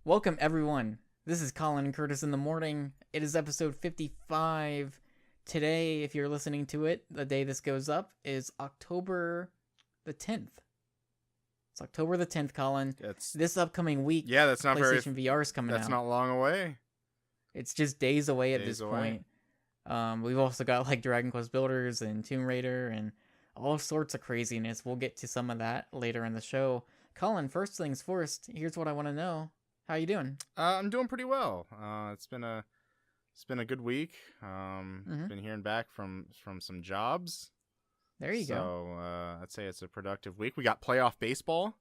Welcome, everyone. This is Collin and Curtis in the morning. It is episode 55. Today, if you're listening to it, the day this goes up is October the 10th. It's October the 10th, Collin. This upcoming week, that's not PlayStation VR is coming out. That's not long away. It's just days away at this point. We've also got like Dragon Quest Builders and Tomb Raider and all sorts of craziness. We'll get to some of that later in the show. Collin, first things first, here's what I want to know. How you doing? I'm doing pretty well. It's been a good week. Been hearing back from some jobs. There you go. So I'd say it's a productive week. We got playoff baseball.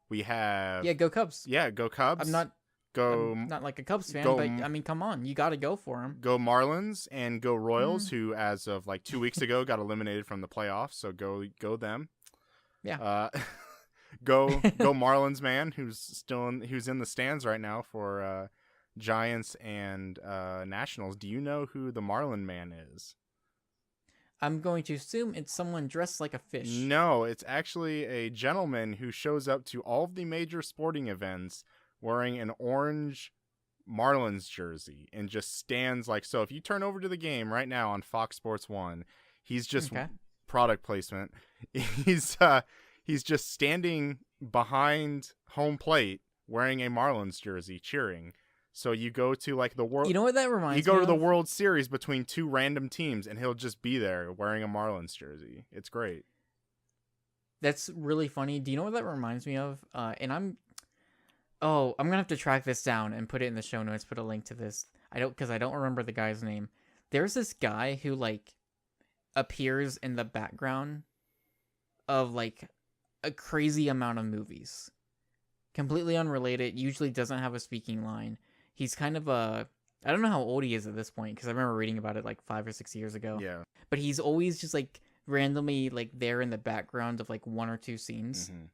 We have go Cubs. Yeah, go Cubs. I'm not like a Cubs fan, but I mean, come on, you got to go for them. Go Marlins and go Royals, who as of like 2 weeks ago got eliminated from the playoffs. So go them. Yeah. Go Marlins, man, who's in the stands right now for Giants and Nationals. Do you know who the Marlin man is? I'm going to assume it's someone dressed like a fish. No, it's actually a gentleman who shows up to all of the major sporting events wearing an orange Marlins jersey and just stands like so. If you turn over to the game right now on Fox Sports 1, he's just product placement. He's just standing behind home plate wearing a Marlins jersey cheering. So you go to like the world. You know what that reminds me of? You go to the World Series between two random teams and he'll just be there wearing a Marlins jersey. It's great. That's really funny. Do you know what that reminds me of? I'm going to have to track this down and put it in the show notes, put a link to this. Because I don't remember the guy's name. There's this guy who like appears in the background of like a crazy amount of movies, completely unrelated, usually doesn't have a speaking line. He's kind of I don't know how old he is at this point, because I remember reading about it like 5 or 6 years ago. Yeah. But he's always just like randomly like there in the background of like one or two scenes. Mm-hmm.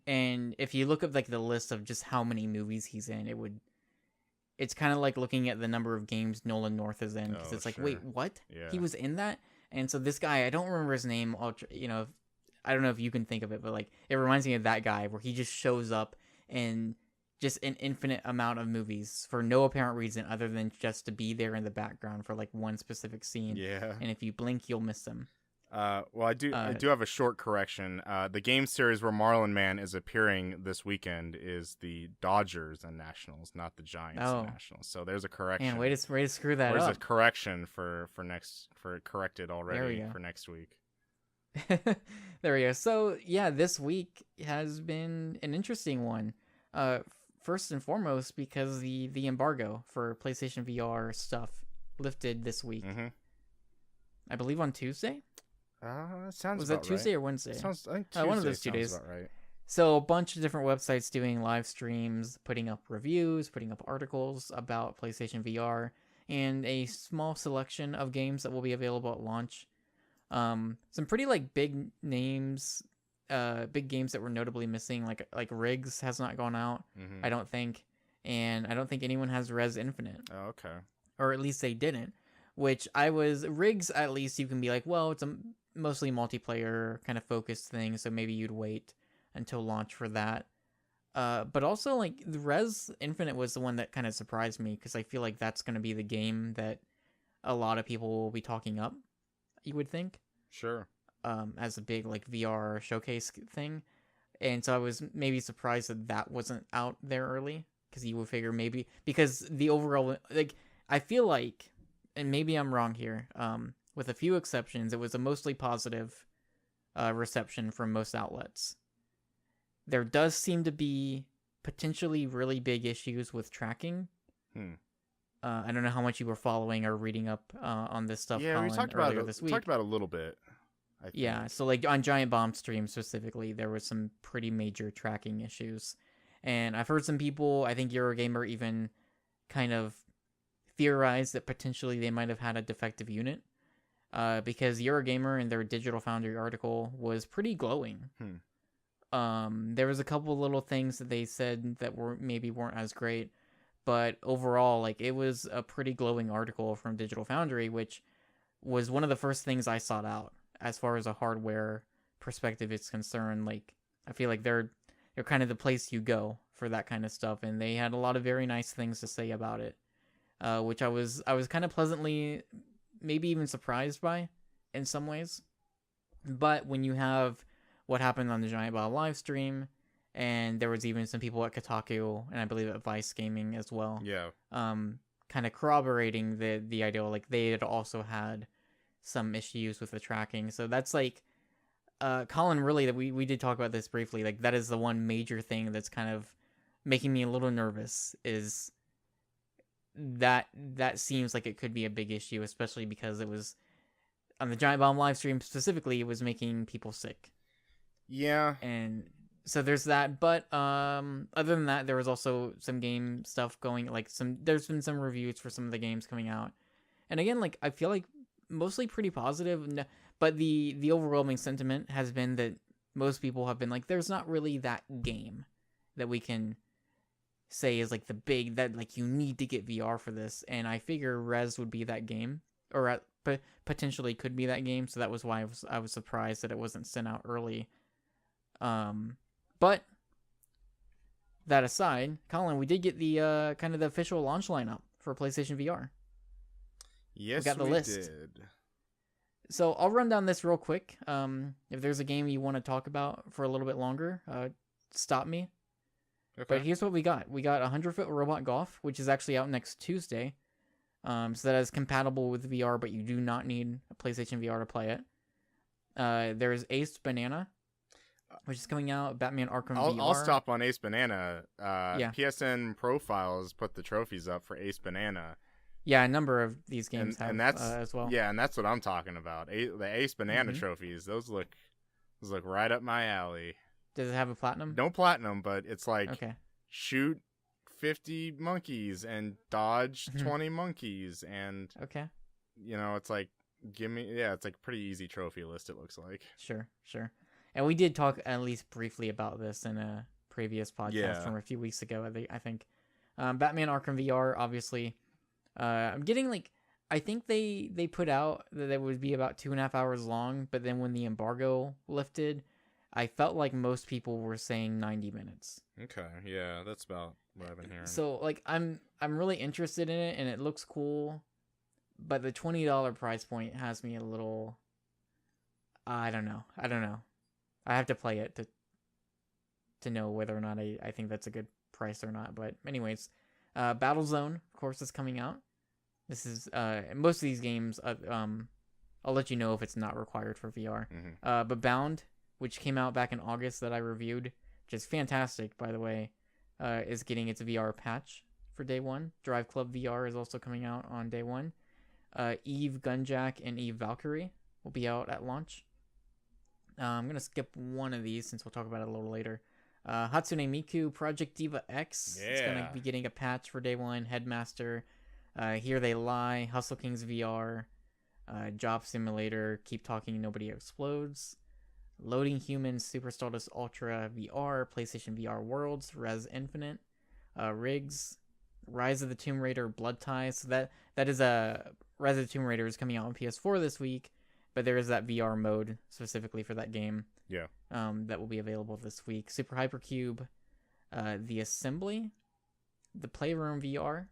And if you look up like the list of just how many movies he's in, it's kind of like looking at the number of games Nolan North is in, because it's like, wait, what? Yeah. He was in that? And so this guy, I don't remember his name. I don't know if you can think of it, but like it reminds me of that guy where he just shows up in just an infinite amount of movies for no apparent reason other than just to be there in the background for like one specific scene. Yeah. And if you blink, you'll miss him. Well, I do have a short correction. The game series where Marlin Man is appearing this weekend is the Dodgers and Nationals, not the Giants and Nationals. So there's a correction. Man, way to screw that up. There's a correction for corrected already for next week. There we go. So yeah, this week has been an interesting one. First and foremost, because the embargo for PlayStation VR stuff lifted this week. Mm-hmm. I believe on Tuesday. Sounds. Was that Tuesday or Wednesday? I think Tuesday one of those 2 days. About right. So a bunch of different websites doing live streams, putting up reviews, putting up articles about PlayStation VR, and a small selection of games that will be available at launch. Some pretty like big names, big games that were notably missing, like Riggs has not gone out, I don't think, and I don't think anyone has Res Infinite. Oh, okay. Or at least they didn't. Which Riggs, at least you can be like, well, it's a mostly multiplayer kind of focused thing, so maybe you'd wait until launch for that. But also like the Res Infinite was the one that kind of surprised me, because I feel like that's going to be the game that a lot of people will be talking up, you would think. Sure. As a big like VR showcase thing. And so I was maybe surprised that wasn't out there early, because you would figure maybe, because the overall, like, I feel like, and maybe I'm wrong here, with a few exceptions, it was a mostly positive reception from most outlets. There does seem to be potentially really big issues with tracking. I don't know how much you were following or reading up on this stuff. Yeah, Collin, we talked about it this week. Talked about it a little bit. I think. Yeah, so like on Giant Bomb stream specifically, there was some pretty major tracking issues, and I've heard some people, I think Eurogamer even kind of theorized that potentially they might have had a defective unit, because Eurogamer in their Digital Foundry article was pretty glowing. There was a couple little things that they said that weren't as great, but overall, like, it was a pretty glowing article from Digital Foundry, which was one of the first things I sought out as far as a hardware perspective is concerned. Like, I feel like they're kind of the place you go for that kind of stuff, and they had a lot of very nice things to say about it, which I was kind of pleasantly, maybe even surprised by, in some ways. But when you have what happened on the Giant Bomb live stream, and there was even some people at Kotaku and I believe at Vice Gaming as well, Yeah. kind of corroborating the idea, like they had also had some issues with the tracking. So that's like, Collin, really, that we did talk about this briefly. Like that is the one major thing that's kind of making me a little nervous, is that seems like it could be a big issue, especially because it was on the Giant Bomb live stream specifically, it was making people sick. Yeah. And so there's that. But other than that, there was also some game stuff going, like there's been some reviews for some of the games coming out. And again, like I feel like mostly pretty positive, but the overwhelming sentiment has been that most people have been like, there's not really that game that we can say is like the big, that like you need to get VR for this. And I figure Rez would be that game, or potentially could be that game. So that was why I was surprised that it wasn't sent out early. But that aside, Collin, we did get the kind of the official launch lineup for PlayStation VR. Yes, we got the list. Did. So I'll run down this real quick. If there's a game you want to talk about for a little bit longer, stop me. Okay. But here's what we got. We got 100-Foot Robot Golf, which is actually out next Tuesday. So that is compatible with VR, but you do not need a PlayStation VR to play it. There's Ace Banana, which is coming out. Batman Arkham VR. I'll stop on Ace Banana. Yeah. PSN Profiles put the trophies up for Ace Banana. Yeah, a number of these games have that's, as well. Yeah, and that's what I'm talking about. The Ace Banana trophies, those look right up my alley. Does it have a platinum? No platinum, but it's like, okay, shoot 50 monkeys and dodge 20 monkeys, and okay, it's like, it's like pretty easy trophy list, it looks like. Sure. And we did talk at least briefly about this in a previous podcast from a few weeks ago, I think. Batman Arkham VR, obviously. I'm getting like, I think they put out that it would be about 2.5 hours long, but then when the embargo lifted, I felt like most people were saying 90 minutes. Okay, yeah, that's about what I've been hearing. So like, I'm really interested in it, and it looks cool, but the $20 price point has me a little. I don't know. I have to play it to know whether or not I think that's a good price or not. But anyways, Battlezone, of course, is coming out. This is most of these games. I'll let you know if it's not required for VR. But Bound, which came out back in August, that I reviewed, which is fantastic, by the way, is getting its VR patch for day one. Drive Club VR is also coming out on day one. Eve Gunjack and Eve Valkyrie will be out at launch. I'm going to skip one of these since we'll talk about it a little later. Hatsune Miku Project Diva X is going to be getting a patch for day one. Headmaster, Here They Lie, Hustle Kings VR, Job Simulator, Keep Talking Nobody Explodes, Loading Humans, Super Stardust Ultra VR, PlayStation VR Worlds, Res Infinite, Riggs, Rise of the Tomb Raider Blood Ties. So that is Rise of the Tomb Raider is coming out on PS4 this week, but there is that VR mode specifically for that game. Yeah. That will be available this week. Super Hypercube, The Assembly, The Playroom VR,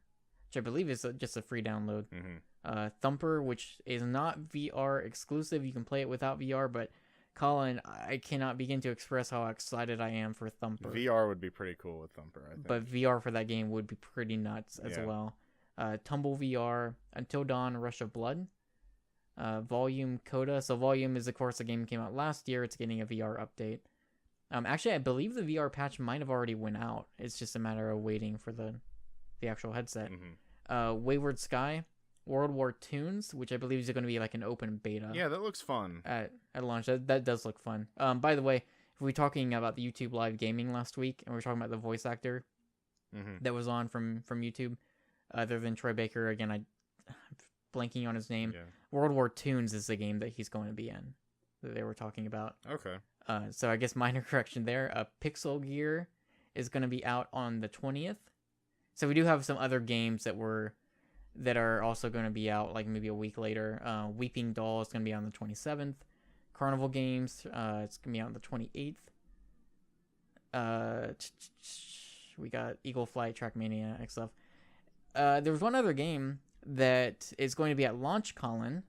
which I believe is just a free download. Thumper, which is not VR exclusive. You can play it without VR, but Collin, I cannot begin to express how excited I am for Thumper. VR would be pretty cool with Thumper, I think. But VR for that game would be pretty nuts as well. Tumble VR, Until Dawn, Rush of Blood, Volume Coda. So Volume is, of course, a game that came out last year. It's getting a VR update. Actually, I believe the VR patch might have already went out. It's just a matter of waiting for the actual headset. Wayward Sky, World War Tunes, which I believe is going to be like an open beta. Yeah, that looks fun. At launch. That does look fun. By the way, if we were talking about the YouTube Live Gaming last week, and we were talking about the voice actor that was on from YouTube, other than Troy Baker, again, I'm blanking on his name. Yeah. World War Tunes is the game that he's going to be in, that they were talking about. Okay. So I guess minor correction there. Pixel Gear is going to be out on the 20th. So we do have some other games that are also going to be out like maybe a week later. Weeping Doll is going to be on the 27th. Carnival Games, it's going to be out on the 28th. We got Eagle Flight, Trackmania, and stuff. There was one other game that is going to be at launch, Collin.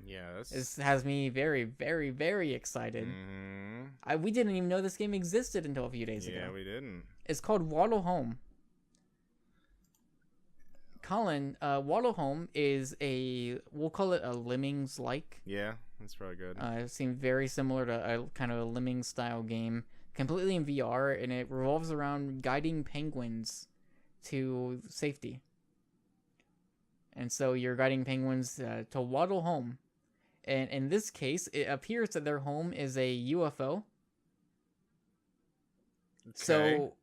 Yes. This has me very, very, very excited. Mm-hmm. We didn't even know this game existed until a few days ago. Yeah, we didn't. It's called Waddle Home. Collin, Waddle Home is we'll call it a Lemmings-like. Yeah, that's probably good. It seemed very similar to a kind of a Lemmings-style game, completely in VR, and it revolves around guiding penguins to safety. And so you're guiding penguins to waddle home. And in this case, it appears that their home is a UFO. Okay. So,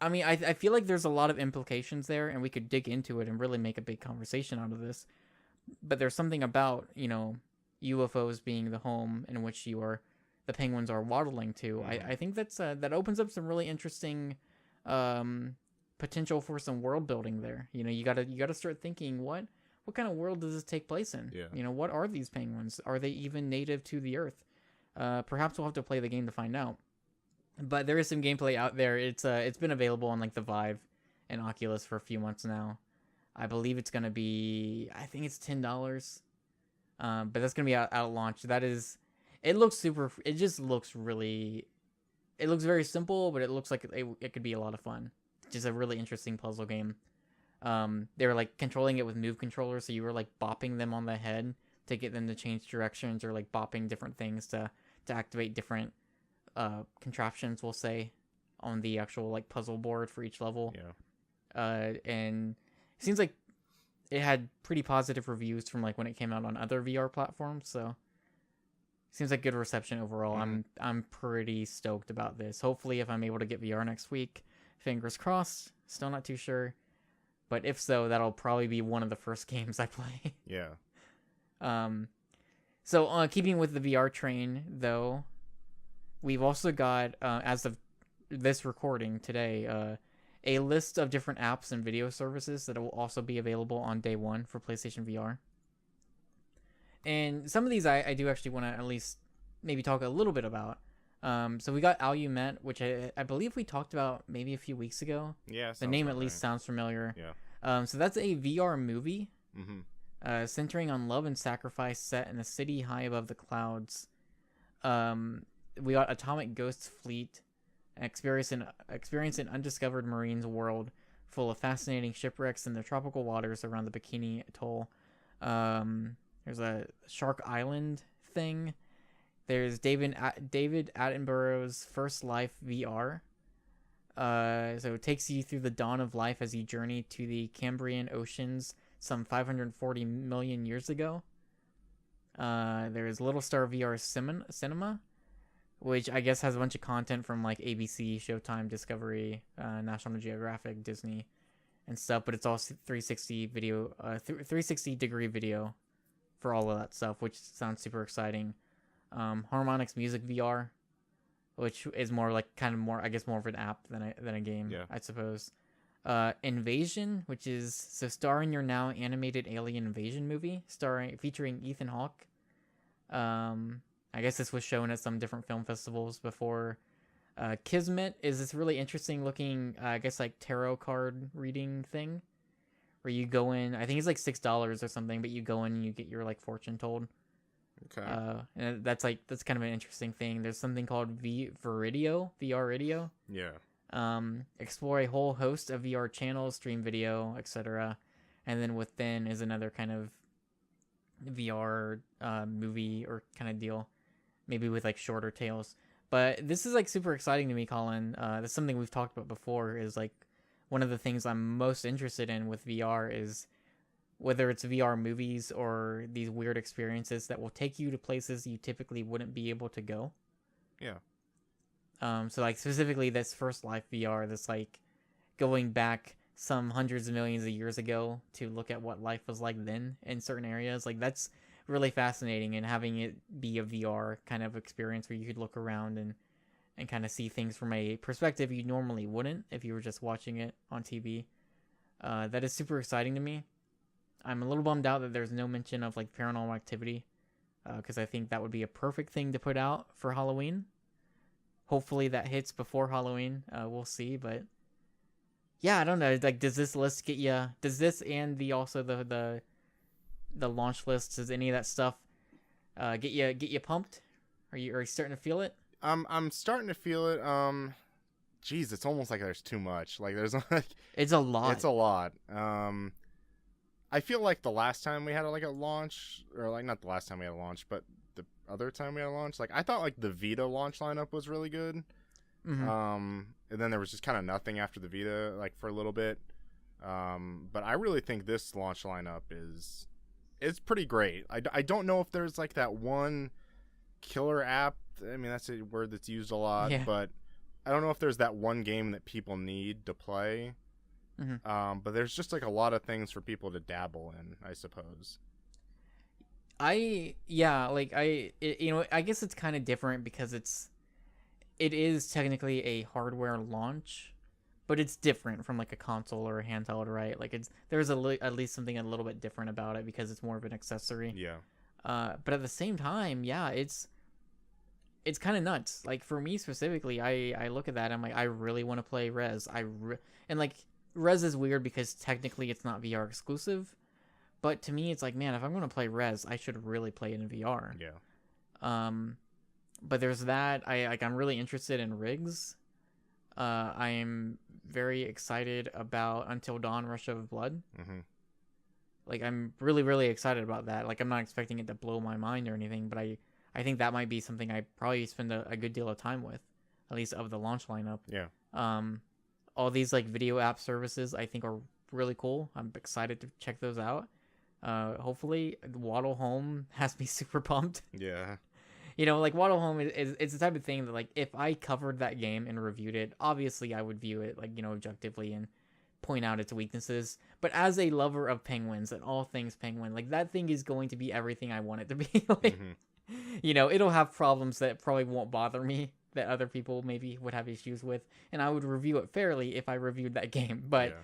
I mean, I feel like there's a lot of implications there, and we could dig into it and really make a big conversation out of this. But there's something about, UFOs being the home in which the penguins are waddling to. I think that opens up some really interesting potential for some world building there. You gotta start thinking, what kind of world does this take place in? Yeah. What are these penguins? Are they even native to the Earth? Perhaps we'll have to play the game to find out. But there is some gameplay out there. It's been available on like the Vive and Oculus for a few months now. I believe it's gonna be, I think it's $10. But that's gonna be out at launch. It looks very simple, but it looks like it could be a lot of fun. Just a really interesting puzzle game. They were like controlling it with move controllers, so you were like bopping them on the head to get them to change directions, or like bopping different things to activate different contraptions, we'll say, on the actual like puzzle board for each level. Yeah. And it seems like it had pretty positive reviews from like when it came out on other VR platforms, so seems like good reception overall. I'm pretty stoked about this. Hopefully, if I'm able to get VR next week, fingers crossed. Still not too sure, but if so, that'll probably be one of the first games I play. Yeah. So keeping with the VR train, though, we've also got, as of this recording today, a list of different apps and video services that will also be available on day one for PlayStation VR. And some of these I do actually want to at least maybe talk a little bit about. So we got Alumet, which I believe we talked about maybe a few weeks ago. Yeah. The name at least sounds familiar. Yeah. So that's a VR movie. Mm-hmm. Centering on love and sacrifice, set in a city high above the clouds. We got Atomic Ghost's fleet, experience an undiscovered marine's world full of fascinating shipwrecks in the tropical waters around the Bikini Atoll. There's a Shark Island thing. There's David Attenborough's First Life VR. So it takes you through the dawn of life as you journey to the Cambrian oceans some 540 million years ago. There's Little Star VR Cinema, which I guess has a bunch of content from like ABC, Showtime, Discovery, National Geographic, Disney, and stuff. But it's all 360 video, 360 degree video for all of that stuff, which sounds super exciting. Harmonix Music VR, which is more like more of an app than a game, Yeah. I suppose. Invasion, which is starring your now animated alien invasion movie, featuring Ethan Hawke. I guess this was shown at some different film festivals before. Kismet is this really interesting looking, I guess like tarot card reading thing, where you go in. I think it's like $6 or something, but you go in and you get your like fortune told. Okay. And that's kind of an interesting thing. There's something called VR Radio. Yeah. Explore a whole host of VR channels, stream video, etc. And then within is another kind of VR movie or kind of deal, maybe with like shorter tales. But this is like super exciting to me, Collin. That's something we've talked about before. Is like one of the things I'm most interested in with VR is whether it's VR movies or these weird experiences that will take you to places you typically wouldn't be able to go. Yeah. So like specifically this First Life VR, that's like going back some hundreds of millions of years ago to look at what life was like then in certain areas. Like that's really fascinating, and having it be a VR kind of experience where you could look around and kind of see things from a perspective you normally wouldn't if you were just watching it on TV. That is super exciting to me. I'm a little bummed out that there's no mention of like Paranormal Activity, because I think that would be a perfect thing to put out for Halloween. Hopefully that hits before Halloween. We'll see, but yeah, I don't know. Like, does this list get you? Does this and the launch list? Does any of that stuff get you pumped? Are you starting to feel it? I'm starting to feel it. Geez, it's almost like there's too much. Like there's like It's a lot. it's a lot. I feel like the last time we had like a launch, or like not the last time we had a launch, but the other time we had a launch, like I thought like the Vita launch lineup was really good. Mm-hmm. And then there was just kind of nothing after the Vita, like for a little bit. But I really think this launch lineup is pretty great. I don't know if there's like that one killer app. I mean, that's a word that's used a lot, Yeah. but I don't know if there's that one game that people need to play. Mm-hmm. But there's just like a lot of things for people to dabble in, I suppose. I guess it's kind of different because it is technically a hardware launch, but it's different from like a console or a handheld, right? Like there's at least something a little bit different about it because it's more of an accessory. Yeah. But at the same time, yeah, it's kind of nuts. Like for me specifically, I look at that, I'm like, I really want to play Res. And like Res is weird because technically it's not VR exclusive, but to me it's like, man, if I'm going to play Res, I should really play it in VR. Yeah. But there's that. I'm really interested in rigs. I am very excited about Until Dawn: Rush of Blood. Mm-hmm. Like I'm really really excited about that. Like I'm not expecting it to blow my mind or anything, but I think that might be something I probably spend a good deal of time with, at least of the launch lineup. Yeah. All these like video app services I think are really cool. I'm excited to check those out. Hopefully Waddle Home has me super pumped. Yeah. You know, like Waddle Home is it's the type of thing that like if I covered that game and reviewed it, obviously I would view it like, you know, objectively and point out its weaknesses. But as a lover of penguins and all things penguin, like that thing is going to be everything I want it to be. Like, you know, it'll have problems that probably won't bother me that other people maybe would have issues with, and I would review it fairly if I reviewed that game. But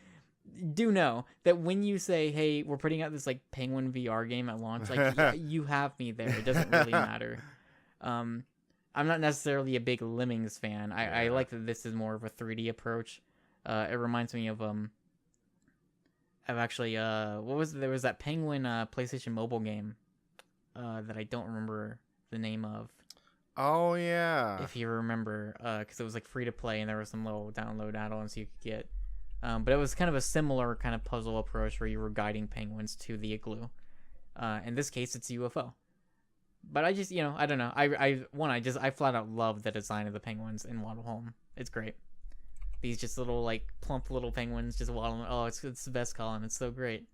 do know that when you say, hey, we're putting out this like penguin VR game at launch, like yeah, you have me there. It doesn't really matter. I'm not necessarily a big Lemmings fan. I like that this is more of a 3D approach. It reminds me of actually there was that penguin PlayStation mobile game that I don't remember the name of. Oh yeah. If you remember, because it was like free to play and there were some little download add-ons you could get. But it was kind of a similar kind of puzzle approach where you were guiding penguins to the igloo. In this case, it's a UFO. But I just, you know, I don't know. I flat out love the design of the penguins in Waddle Home. It's great. These just little like plump little penguins just waddling. Oh, it's the best, Collin. It's so great.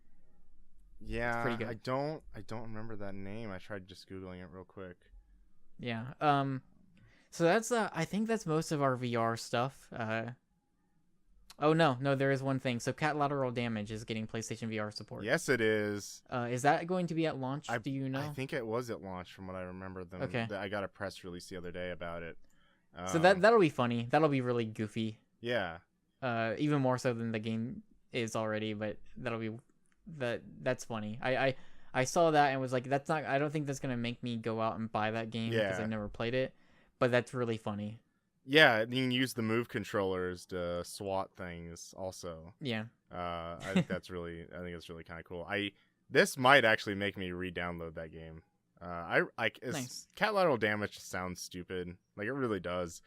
Yeah, it's pretty good. I don't remember that name. I tried just googling it real quick. Yeah. So that's I think that's most of our VR stuff. Oh no, there is one thing. So Cat Lateral Damage is getting PlayStation VR support. Yes, it is. Is that going to be at launch? Do you know? I think it was at launch, from what I remember. Okay. I got a press release the other day about it. So that'll be funny. That'll be really goofy. Yeah. Even more so than the game is already, but that's funny. I saw that and was like, that's not. I don't think that's gonna make me go out and buy that game because I've never played it. But that's really funny. Yeah, you can use the Move controllers to swat things also. Yeah. I think it's really kind of cool. This might actually make me re-download that game. Nice. Cat Lateral Damage sounds stupid. Like, it really does.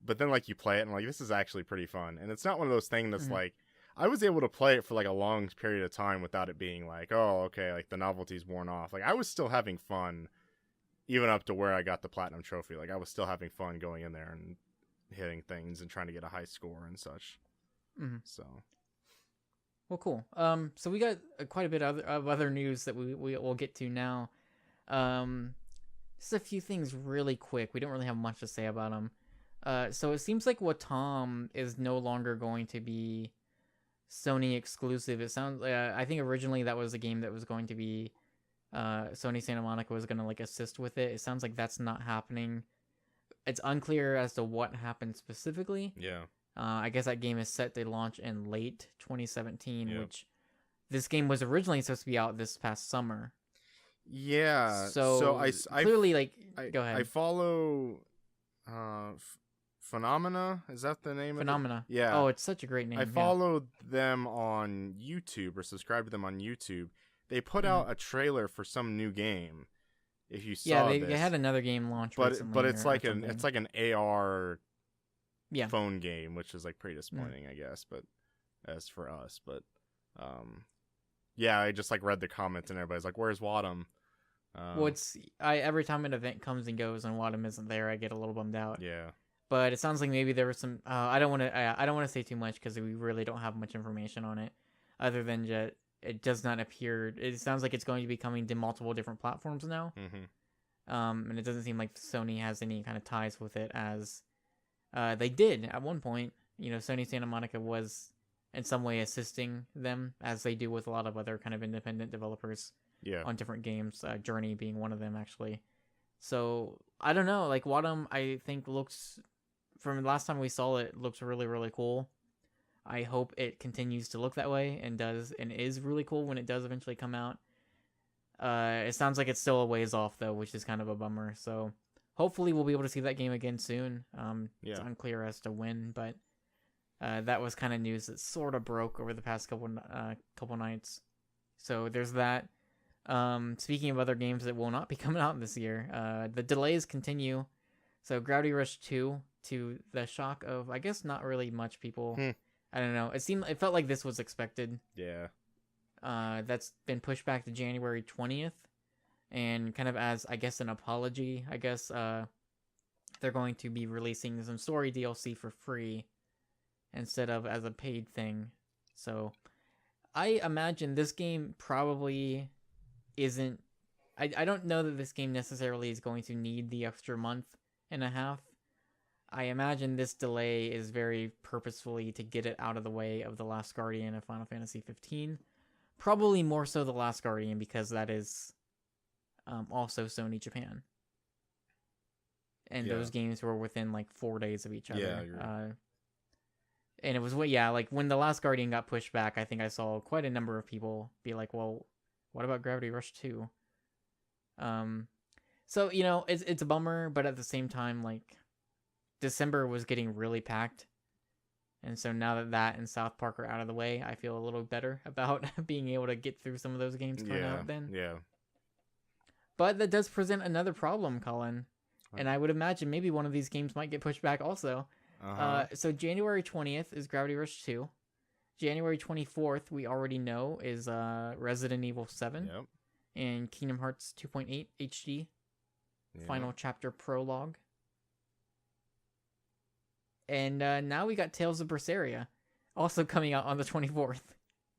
But then, like, you play it and, like, this is actually pretty fun. And it's not one of those things that's like, I was able to play it for, like, a long period of time without it being like, oh, okay, like, the novelty's worn off. Like, I was still having fun even up to where I got the Platinum Trophy. Like, I was still having fun going in there and hitting things and trying to get a high score and such. So, well, cool. So we got quite a bit of other news that we'll get to now. Just a few things really quick. We don't really have much to say about them. So it seems like Watam is no longer going to be Sony exclusive. It sounds I think originally that was a game that was going to be Sony Santa Monica was going to like assist with it. It sounds like that's not happening. It's unclear as to what happened specifically. Yeah. I guess that game is set to launch in late 2017, which this game was originally supposed to be out this past summer. Yeah. So I clearly, go ahead. I follow Phenomena, is that the name of it? Phenomena. Yeah. Oh, it's such a great name. I followed them on YouTube or subscribed to them on YouTube. They put out a trailer for some new game. If you saw they had another game launch recently. But it's like an AR phone game, which is like pretty disappointing, I guess. But as for us, yeah, I just like read the comments and everybody's like, "Where's Wadham?" Well, every time an event comes and goes and Wadham isn't there, I get a little bummed out. Yeah. But it sounds like maybe there was some. I don't want to say too much because we really don't have much information on it, other than just it does not appear. It sounds like it's going to be coming to multiple different platforms now. And it doesn't seem like Sony has any kind of ties with it, as they did at one point. You know, Sony Santa Monica was in some way assisting them, as they do with a lot of other kind of independent developers. Yeah. On different games, Journey being one of them, actually. So I don't know. Like Wadham, I think looks, from the last time we saw it, looks really, really cool. I hope it continues to look that way and is really cool when it does eventually come out. It sounds like it's still a ways off though, which is kind of a bummer. So hopefully we'll be able to see that game again soon. It's unclear as to when, but that was kind of news that sort of broke over the past couple nights. So there's that. Speaking of other games that will not be coming out this year, the delays continue. So Gravity Rush 2, to the shock of, I guess, not really much people. I don't know. It felt like this was expected. Yeah. That's been pushed back to January 20th, and kind of as, I guess, an apology, I guess, they're going to be releasing some story DLC for free instead of as a paid thing. So I imagine this game probably isn't. I don't know that this game necessarily is going to need the extra month and a half. I imagine this delay is very purposefully to get it out of the way of The Last Guardian of Final Fantasy 15. Probably more so The Last Guardian, because that is also Sony Japan. And those games were within like 4 days of each other. Yeah, and it was, like when The Last Guardian got pushed back, I think I saw quite a number of people be like, well, what about Gravity Rush 2? So, you know, it's a bummer, but at the same time, like, December was getting really packed. And so now that and South Park are out of the way, I feel a little better about being able to get through some of those games coming out then. Yeah. But that does present another problem, Collin. And I would imagine maybe one of these games might get pushed back also. So January 20th is Gravity Rush 2. January 24th, we already know, is Resident Evil 7. Yep. And Kingdom Hearts 2.8 HD. Yep. Final Chapter Prologue. And now we got Tales of Berseria, also coming out on the 24th.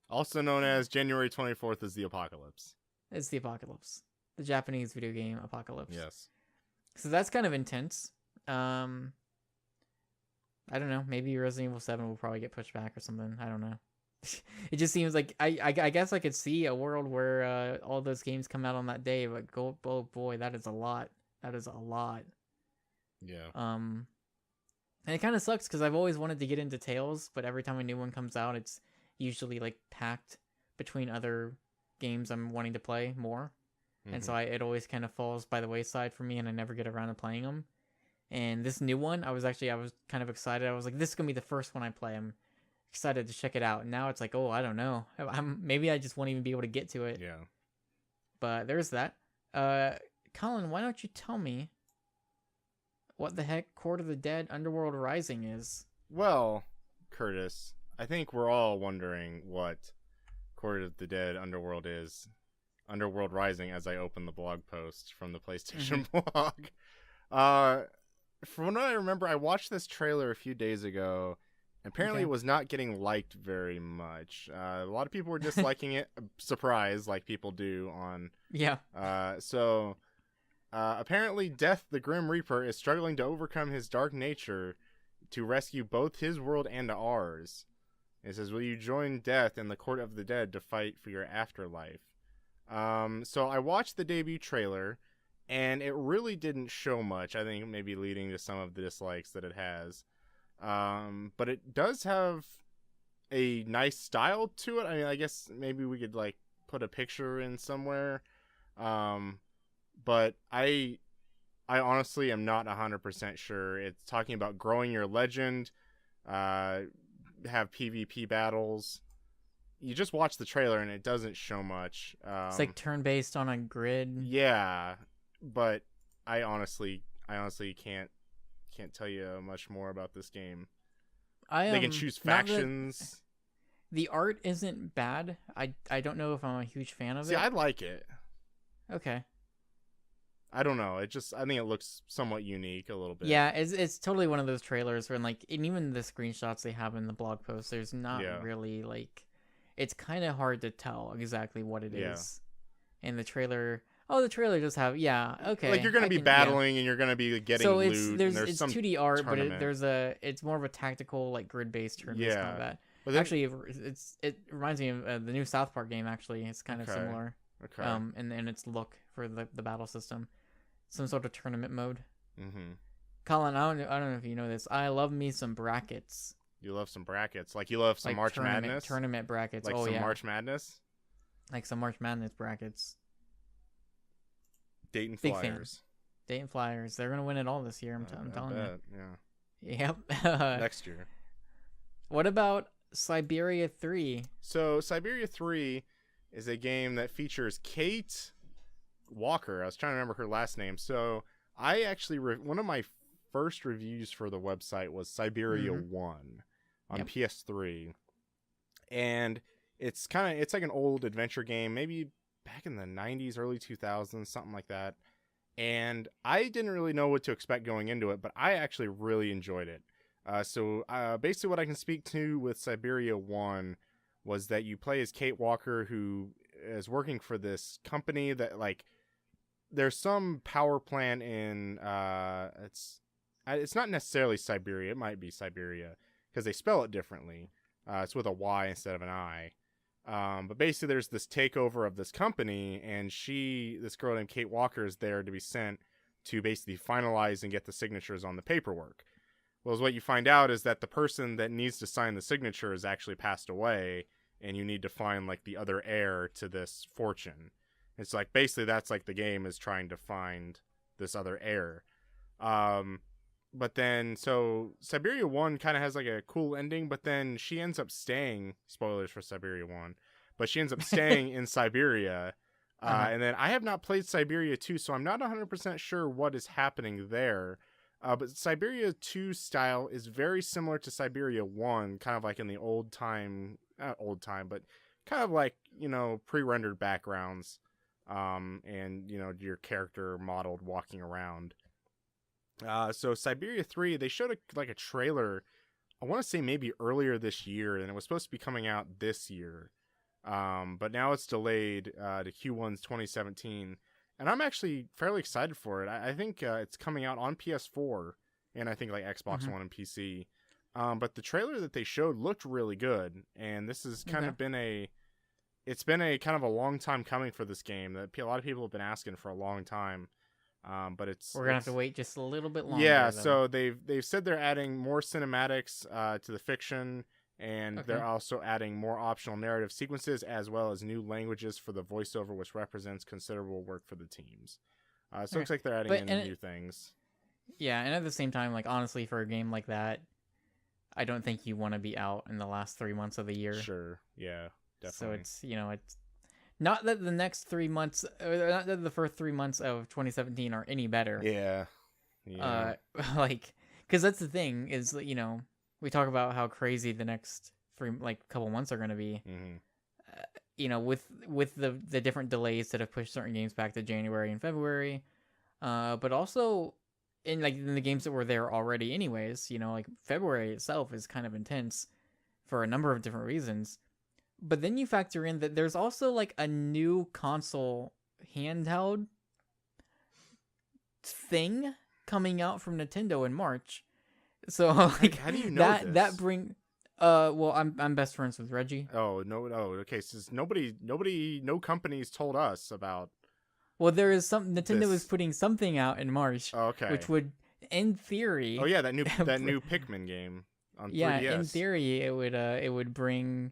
Also known as January 24th is the Apocalypse. It's the Apocalypse. The Japanese video game Apocalypse. Yes. So that's kind of intense. I don't know. Maybe Resident Evil 7 will probably get pushed back or something. I don't know. It just seems like I guess I could see a world where all those games come out on that day, but oh boy, that is a lot. That is a lot. Yeah. And it kind of sucks because I've always wanted to get into Tales, but every time a new one comes out, it's usually like packed between other games I'm wanting to play more. Mm-hmm. And so it always kind of falls by the wayside for me, and I never get around to playing them. And this new one, I was kind of excited. I was like, this is going to be the first one I play. I'm excited to check it out. And now it's like, oh, I don't know. Maybe I just won't even be able to get to it. Yeah. But there's that. Collin, why don't you tell me what the heck Court of the Dead Underworld Rising is? Well, Curtis, I think we're all wondering what Court of the Dead Underworld is. Underworld Rising, as I open the blog post from the PlayStation blog. From what I remember, I watched this trailer a few days ago. Apparently, it was not getting liked very much. A lot of people were disliking it. Surprise, like people do on... Yeah. Apparently, Death, the Grim Reaper, is struggling to overcome his dark nature to rescue both his world and ours. It says, will you join Death in the Court of the Dead to fight for your afterlife? So I watched the debut trailer, and it really didn't show much. I think maybe leading to some of the dislikes that it has. But it does have a nice style to it. I mean, I guess maybe we could like put a picture in somewhere. But I I honestly am not 100% sure. It's talking about growing your legend, have PvP battles. You just watch the trailer and it doesn't show much. It's like turn-based on a grid. Yeah, but I honestly can't tell you much more about this game. They can choose factions. The art isn't bad. I don't know if I'm a huge fan of it. See, I like it. Okay. I don't know. I think it looks somewhat unique a little bit. Yeah, it's totally one of those trailers where, like, and even the screenshots they have in the blog post, there's not really, like, it's kind of hard to tell exactly what it is. And the trailer does have, okay. Like, you're going to be battling and you're going to be getting loot. It's some 2D art, tournament. But it's more of a tactical, like, grid-based turn-based combat. But actually, it reminds me of the new South Park game, actually. It's kind of similar. Okay. And its look for the battle system. Some sort of tournament mode. Mm-hmm. Collin, I don't know if you know this. I love me some brackets. You love some brackets, like you love some March Madness. Tournament brackets. Like some March Madness. Like some March Madness brackets. Dayton Big Flyers. Fan. Dayton Flyers. They're gonna win it all this year. I'm telling you. Yeah. Yep. Next year. What about Siberia 3? So Siberia 3 is a game that features Kate Walker. I was trying to remember her last name. So I actually one of my first reviews for the website was Siberia 1 on PS3, and it's like an old adventure game, maybe back in the 90s, early 2000s, something like that. And I didn't really know what to expect going into it, but I actually really enjoyed it. So basically, what I can speak to with Siberia 1 was that you play as Kate Walker, who is working for this company that, like, there's some power plant in it's not necessarily Siberia. It might be Siberia because they spell it differently. It's with a Y instead of an I. But basically there's this takeover of this company, and this girl named Kate Walker is there to be sent to basically finalize and get the signatures on the paperwork. Well, what you find out is that the person that needs to sign the signature has actually passed away, and you need to find, like, the other heir to this fortune. It's like, basically that's like the game is trying to find this other heir. But then, so Siberia 1 kind of has like a cool ending, but then she ends up staying, spoilers for Siberia 1, but she ends up staying in Siberia. And then I have not played Siberia 2, so I'm not 100% sure what is happening there. But Siberia 2 style is very similar to Siberia 1, kind of like in the not old time, but kind of like, pre-rendered backgrounds. And your character modeled walking around. So Siberia 3, they showed a trailer, I want to say maybe earlier this year, and it was supposed to be coming out this year. But now it's delayed to Q1's 2017, and I'm actually fairly excited for it. I think it's coming out on PS4 and I think like Xbox One and PC. But the trailer that they showed looked really good, and this has kind of been it's been a kind of a long time coming for this game that a lot of people have been asking for a long time. But we're gonna have to wait just a little bit longer. Yeah, so they've said they're adding more cinematics to the fiction, and they're also adding more optional narrative sequences as well as new languages for the voiceover, which represents considerable work for the teams. So it looks like they're adding new things. Yeah, and at the same time, like, honestly, for a game like that, I don't think you want to be out in the last 3 months of the year. Sure. Yeah. Definitely. So it's not that the next 3 months, not that the first 3 months of 2017 are any better. Yeah. Like, because that's the thing is, we talk about how crazy the next couple months are going to be. With the different delays that have pushed certain games back to January and February, but also in the games that were there already anyways. Like February itself is kind of intense for a number of different reasons. But then you factor in that there's also like a new console handheld thing coming out from Nintendo in March. So like, how do you know that bring? Well, I'm best friends with Reggie. Oh no! Okay, so no companies told us about. Well, there is Nintendo is putting something out in March. Oh, okay. Which would, in theory. Oh yeah, that new Pikmin game on 3DS. Yeah, in theory, it would bring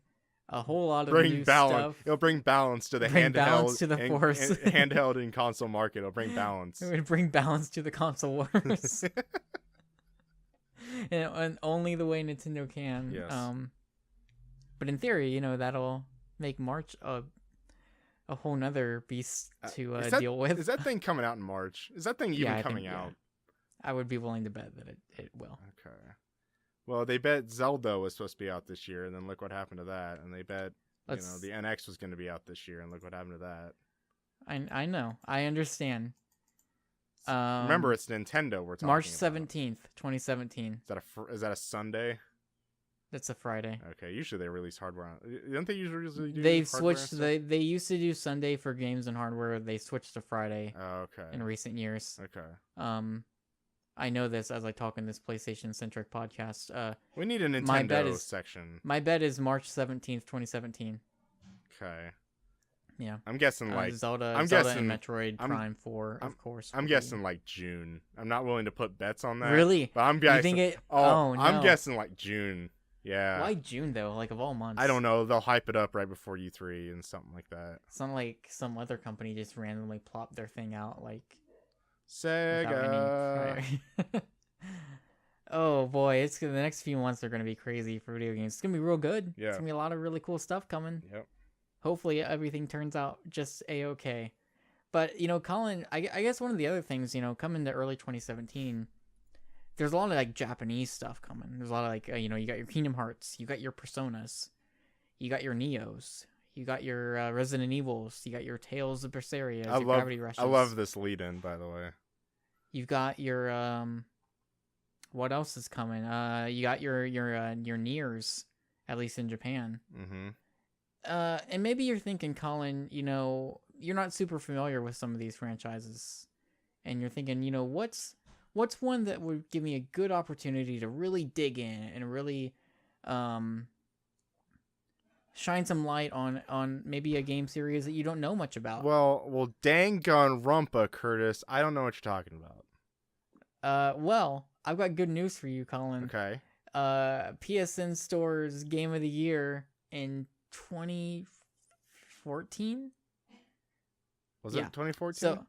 a whole lot of Bring new balance. stuff. It'll bring balance to the Bring handheld balance to the and, force. and handheld and console market. It'll bring balance. It would bring balance to the console wars. and only the way Nintendo can. Yes. But in theory, you know, that'll make March a whole nother beast to deal with. Is that thing coming out in March? Is that thing even coming out? I would be willing to bet that it will. Okay. Well, they bet Zelda was supposed to be out this year, and then look what happened to that. And they bet, the NX was going to be out this year, and look what happened to that. I know. I understand. Remember, it's Nintendo we're talking March about. 17th, 2017. Is that a Sunday? That's a Friday. Okay, usually they release hardware on... Don't they usually do They've hardware switched... They used to do Sunday for games and hardware. They switched to Friday in recent years. Okay. I know this as I talk in this PlayStation-centric podcast. We need a Nintendo section. My bet is March 17th, 2017. Okay. Yeah. I'm guessing like... Zelda and Metroid Prime 4, of course. I'm guessing like June. I'm not willing to put bets on that. Really? But I'm guessing... You think it... no. I'm I'm guessing like June. Yeah. Why June, though? Like, of all months? I don't know. They'll hype it up right before E3 and something like that. It's not like some other company just randomly plopped their thing out, like... Sega. Oh, boy. The next few months are going to be crazy for video games. It's going to be real good. Yeah. It's going to be a lot of really cool stuff coming. Yep. Hopefully, everything turns out just A-okay. But, you know, Collin, I guess one of the other things, you know, coming to early 2017... There's a lot of, like, Japanese stuff coming. There's a lot of, like, you got your Kingdom Hearts. You got your Personas. You got your Neos. You got your Resident Evils. You got your Tales of Berseria. Your Gravity Rushes. I love this lead-in, by the way. You've got your, what else is coming? You got your Niers, at least in Japan. Mm-hmm. And maybe you're thinking, Collin, you know, you're not super familiar with some of these franchises. And you're thinking, you know, what's one that would give me a good opportunity to really dig in and really shine some light on maybe a game series that you don't know much about? Well, Danganronpa, Curtis. I don't know what you're talking about. Well, I've got good news for you, Collin. Okay. PSNStores Game of the Year in 2014? Was it 2014? So,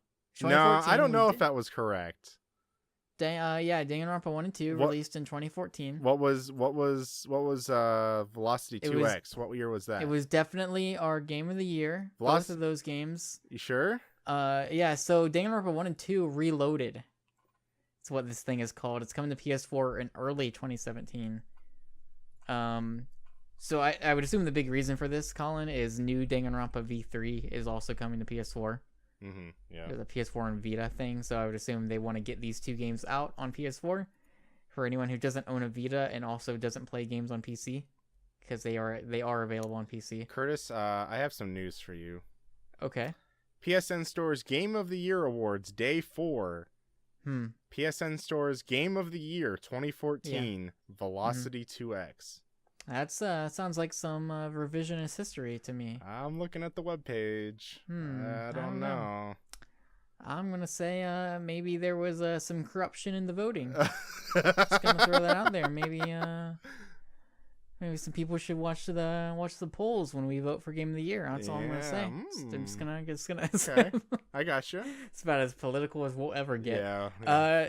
no, I don't know if that was correct. Danganronpa 1 and 2 released in 2014. What was Velocity 2X? What year was that? It was definitely our game of the year. Both of those games. You sure? Yeah, so Danganronpa 1 and 2 Reloaded. It's what this thing is called. It's coming to PS4 in early 2017. So I would assume the big reason for this, Collin, is new Danganronpa V3 is also coming to PS4. Mm-hmm. Yeah. There's a PS4 and Vita thing, so I would assume they want to get these two games out on PS4 for anyone who doesn't own a Vita and also doesn't play games on PC, because they are available on PC. Curtis, I have some news for you. Okay. PSNStores Game of the Year Awards Day 4. PSNStores Game of the Year 2014 Velocity 2X. That's sounds like some revisionist history to me. I'm looking at the webpage. I don't know. I'm gonna say maybe there was some corruption in the voting. Just gonna throw that out there. Maybe some people should watch the polls when we vote for Game of the Year. That's all I'm gonna say. I'm just gonna. Okay, I gotcha. It's about as political as we'll ever get. Yeah.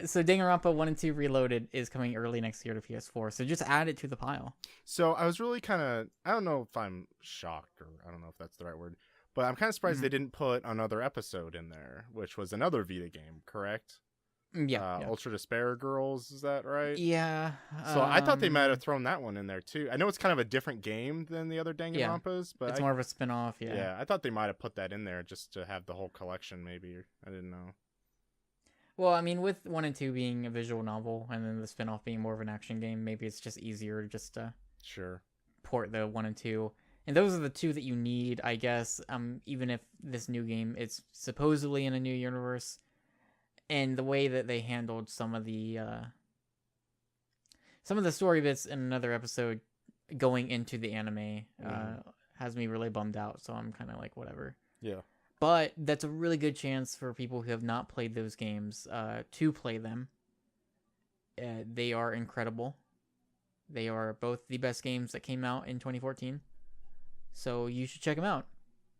So Danganronpa 1 and 2 Reloaded is coming early next year to PS4. So just add it to the pile. So I was really I don't know if I'm shocked, or I don't know if that's the right word, but I'm kind of surprised they didn't put another episode in there, which was another Vita game, correct? Yeah. Ultra Despair Girls, is that right? Yeah. So I thought they might have thrown that one in there too. I know it's kind of a different game than the other Danganronpas, but it's more of a spin-off. Yeah, I thought they might have put that in there just to have the whole collection. Maybe I didn't know. Well, I mean, with 1 and 2 being a visual novel, and then the spin-off being more of an action game, maybe it's just easier just to port the 1 and 2. And those are the two that you need, I guess. Even if this new game is supposedly in a new universe. And the way that they handled some of the story bits in another episode going into the anime has me really bummed out. So I'm kind of like, whatever. Yeah. But that's a really good chance for people who have not played those games to play them. They are incredible. They are both the best games that came out in 2014. So you should check them out.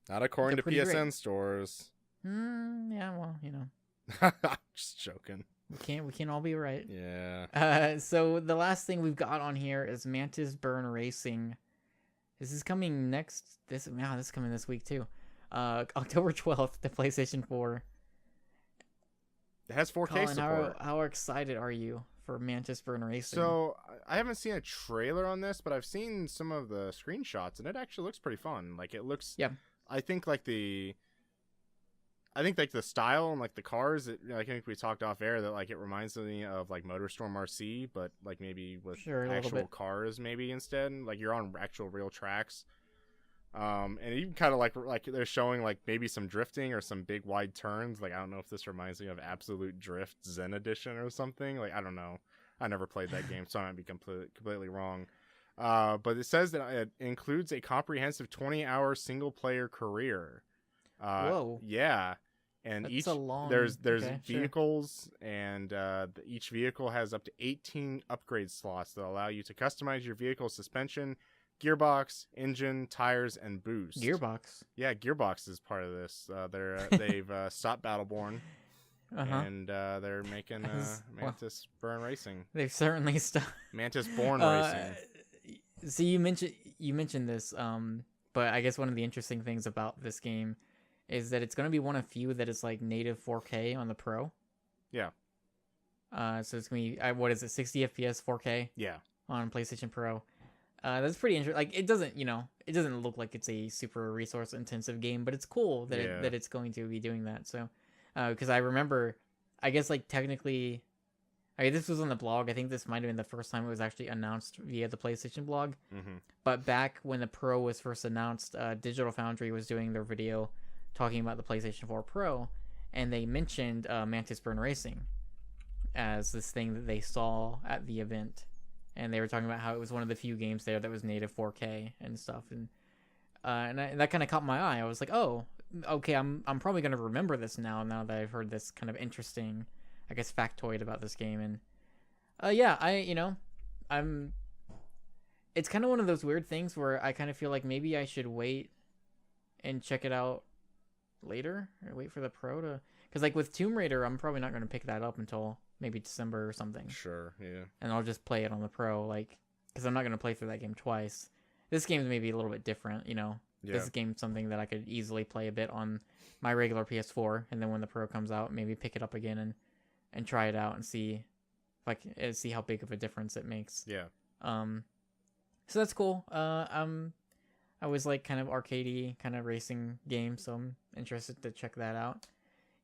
Not according to They're pretty great. PSN stores. Yeah, well, you know, Just joking. we can't all be right. Yeah. So the last thing we've got on here is Mantis Burn Racing. This is coming this is coming this week too. October 12th, the PlayStation 4. It has 4K Collin, support. how excited are you for Mantis Burn Racing? So I haven't seen a trailer on this, but I've seen some of the screenshots, and it actually looks pretty fun. Like it looks. Yeah. I think like the style and like the cars. I think we talked off air that like it reminds me of like MotorStorm RC, but like maybe with actual cars maybe instead. Like you're on actual real tracks. And even kind of like they're showing like maybe some drifting or some big wide turns. Like I don't know if this reminds me of Absolute Drift Zen Edition or something. Like I don't know. I never played that game, so I might be completely wrong. But it says that it includes a comprehensive 20-hour single player career. Whoa. Yeah. And that's there's vehicles, sure. And each vehicle has up to 18 upgrade slots that allow you to customize your vehicle's suspension, gearbox, engine, tires, and boost. Gearbox. Yeah, Gearbox is part of this. They've stopped Battleborn, and they're making Mantis Burn Racing. They've certainly stopped Mantis Born Racing. So you mentioned this, but I guess one of the interesting things about this game is that it's going to be one of few that is like native 4K on the Pro. Yeah. So it's going to be what is it, 60 FPS 4K? Yeah. On PlayStation Pro. That's pretty interesting. Like it doesn't look like it's a super resource intensive game, but it's cool that that it's going to be doing that. So, because I remember, I guess like technically, this was on the blog. I think this might have been the first time it was actually announced via the PlayStation blog. Mm-hmm. But back when the Pro was first announced, Digital Foundry was doing their video talking about the PlayStation 4 Pro, and they mentioned Mantis Burn Racing as this thing that they saw at the event. And they were talking about how it was one of the few games there that was native 4K and stuff, and that kind of caught my eye. I was like, oh, okay, I'm probably gonna remember this now that I've heard this kind of interesting, I guess, factoid about this game. And it's kind of one of those weird things where I kind of feel like maybe I should wait and check it out later, or wait for the Pro to, because like with Tomb Raider, I'm probably not gonna pick that up until maybe December or something. Sure, yeah. And I'll just play it on the Pro, like, because I'm not going to play through that game twice. This game's maybe a little bit different, you know. Yeah. This game's something that I could easily play a bit on my regular PS4, and then when the Pro comes out, maybe pick it up again and try it out and see if I can see how big of a difference it makes. Yeah. So that's cool. I was like kind of arcadey, kind of racing game, so I'm interested to check that out.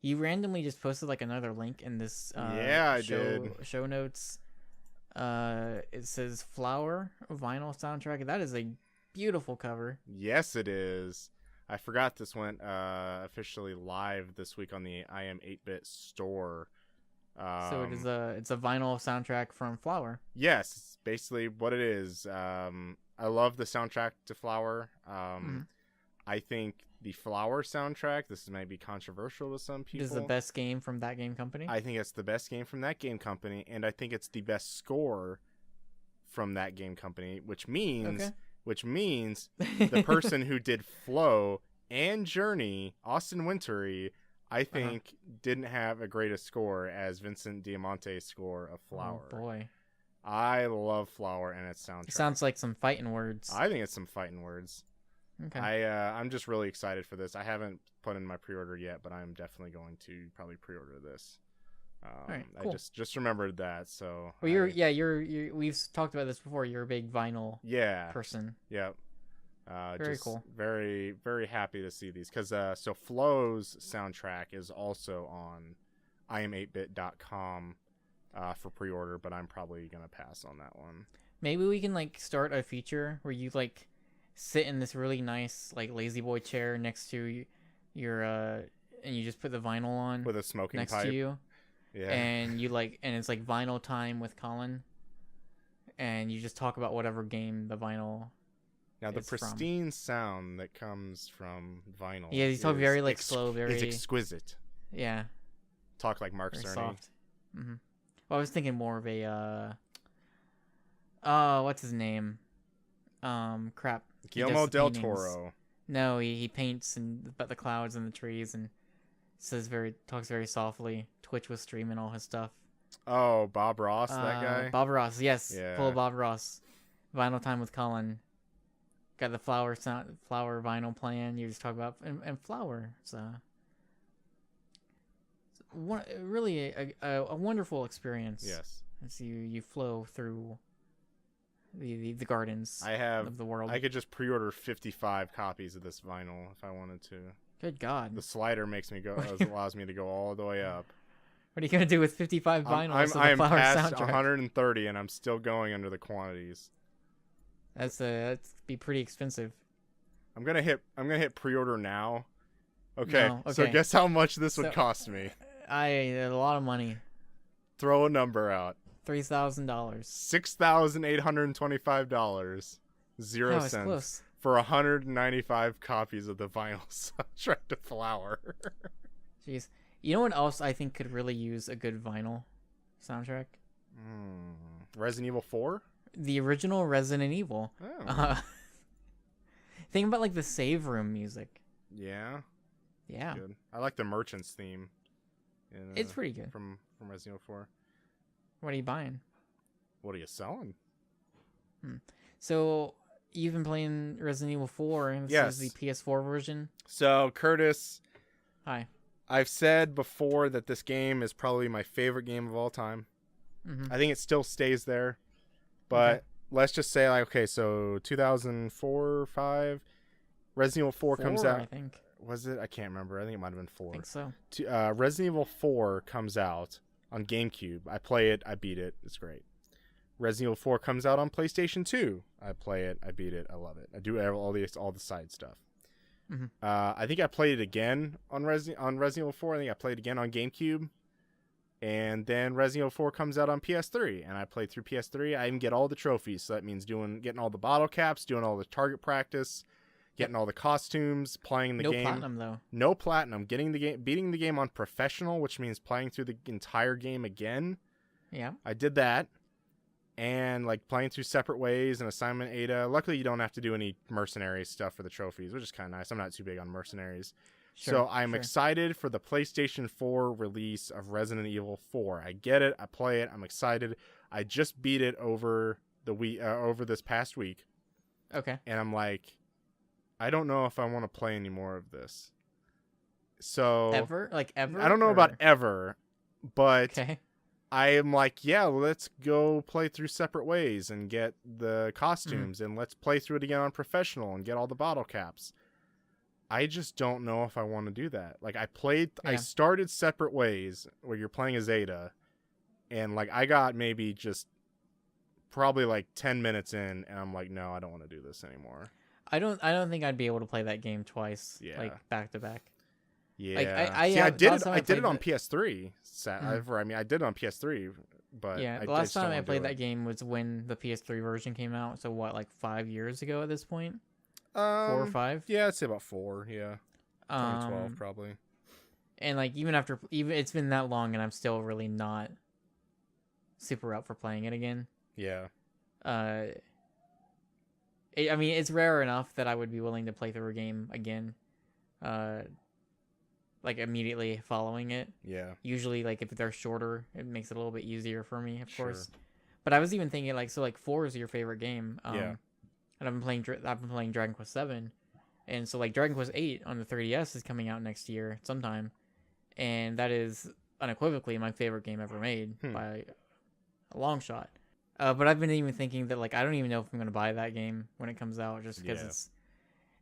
You randomly just posted like another link in this show notes. It says Flower vinyl soundtrack. That is a beautiful cover. Yes, it is. I forgot this went officially live this week on the I Am 8-Bit store. So it's a vinyl soundtrack from Flower. Yes, basically what it is. I love the soundtrack to Flower. I think the Flower soundtrack, this might be controversial to some people, is the best game from that game company. I think it's the best game from that game company, and I think it's the best score from that game company, which means the person who did Flow and Journey, Austin Wintory, I think didn't have a great a score as Vincent Diamante's score of Flower. Oh boy. I love Flower and its soundtrack. It sounds like some fighting words. I think it's some fighting words. Okay. I'm just really excited for this. I haven't put in my pre-order yet, but I'm definitely going to probably pre-order this. All right, cool. I just remembered that. So well, we've talked about this before. You're a big vinyl person. Yeah. Very cool. Very, very happy to see these because so Flow's soundtrack is also on iam8bit.com for pre-order, but I'm probably gonna pass on that one. Maybe we can like start a feature where you like sit in this really nice like lazy boy chair next to your and you just put the vinyl on with a smoking next pipe to you. Yeah. And you like, and it's like vinyl time with Collin, and you just talk about whatever game the vinyl. Now the pristine sound that comes from vinyl. Yeah, you talk very like slow, very. It's exquisite. Yeah. Talk like Mark very Cerny. Soft. Mm-hmm. Well, I was thinking more of a. What's his name? crap. He Guillermo does del paintings. Toro. No, he paints about the clouds and the trees and talks very softly. Twitch was streaming all his stuff. Oh, Bob Ross, that guy? Bob Ross, yes. Yeah. Full Bob Ross. Vinyl Time with Collin. Got the flower vinyl playing. You just talk about and flower. So really a wonderful experience. Yes. As you flow through the gardens of the world. I could just pre-order 55 copies of this vinyl if I wanted to. Good God. The slider makes me go allows me to go all the way up. What are you gonna do with 55 vinyls of the I'm flower past soundtrack? 130 and I'm still going under the quantities. That's be pretty expensive. I'm gonna hit pre-order now. Okay, No, okay. So guess how much this would cost me? A lot of money. Throw a number out. $3,000. $6,825. 0 cents. Close. For 195 copies of the vinyl soundtrack to Flower. Jeez. You know what else I think could really use a good vinyl soundtrack? Resident Evil 4? The original Resident Evil. Oh. Think about like the save room music. Yeah. Yeah. Good. I like the Merchant's theme. It's pretty good. From Resident Evil 4. What are you buying? What are you selling? So you've been playing Resident Evil 4, and this is the PS4 version. So Curtis, hi. I've said before that this game is probably my favorite game of all time. Mm-hmm. I think it still stays there, but let's just say so 2004 or 5, Resident Evil 4 comes out. I think. Was it? I can't remember. I think it might have been 4. I think so. Resident Evil 4 comes out on GameCube. I play it. I beat it. It's great. Resident Evil 4 comes out on PlayStation 2. I play it. I beat it. I love it. I do all the side stuff. Mm-hmm. I think I played it again on Resident Evil 4. I think I played it again on GameCube. And then Resident Evil 4 comes out on PS3. And I played through PS3. I even get all the trophies. So that means getting all the bottle caps, doing all the target practice, getting all the costumes, playing the game. No platinum, though. No platinum. Beating the game on professional, which means playing through the entire game again. Yeah. I did that. And playing through separate ways and assignment Ada. Luckily, you don't have to do any mercenary stuff for the trophies, which is kind of nice. I'm not too big on mercenaries. So I'm excited for the PlayStation 4 release of Resident Evil 4. I get it. I play it. I'm excited. I just beat it over this past week. Okay. And I'm like, I don't know if I want to play any more of this. So ever? I don't know about ever, but okay. I am like, yeah, let's go play through separate ways and get the costumes and let's play through it again on professional and get all the bottle caps. I just don't know if I want to do that. I started separate ways where you're playing as Ada, and I got maybe just probably 10 minutes in and I'm like, no, I don't want to do this anymore. I don't think I'd be able to play that game twice, back to back. Yeah, I did it on PS3. I did it on PS3, but the last time I played that game was when the PS3 version came out. So what, 5 years ago at this point? 4 or 5? Yeah, I'd say about 4. Yeah, 2012 probably. And even it's been that long, and I'm still really not super up for playing it again. Yeah. It's rare enough that I would be willing to play through a game again. Immediately following it. Yeah. Usually, if they're shorter, it makes it a little bit easier for me, of course. But I was even thinking, 4 is your favorite game. Yeah. And I've been playing Dragon Quest 7, and so Dragon Quest 8 on the 3DS is coming out next year sometime, and that is unequivocally my favorite game ever made by a long shot. But I've been even thinking that I don't even know if I'm gonna buy that game when it comes out, just because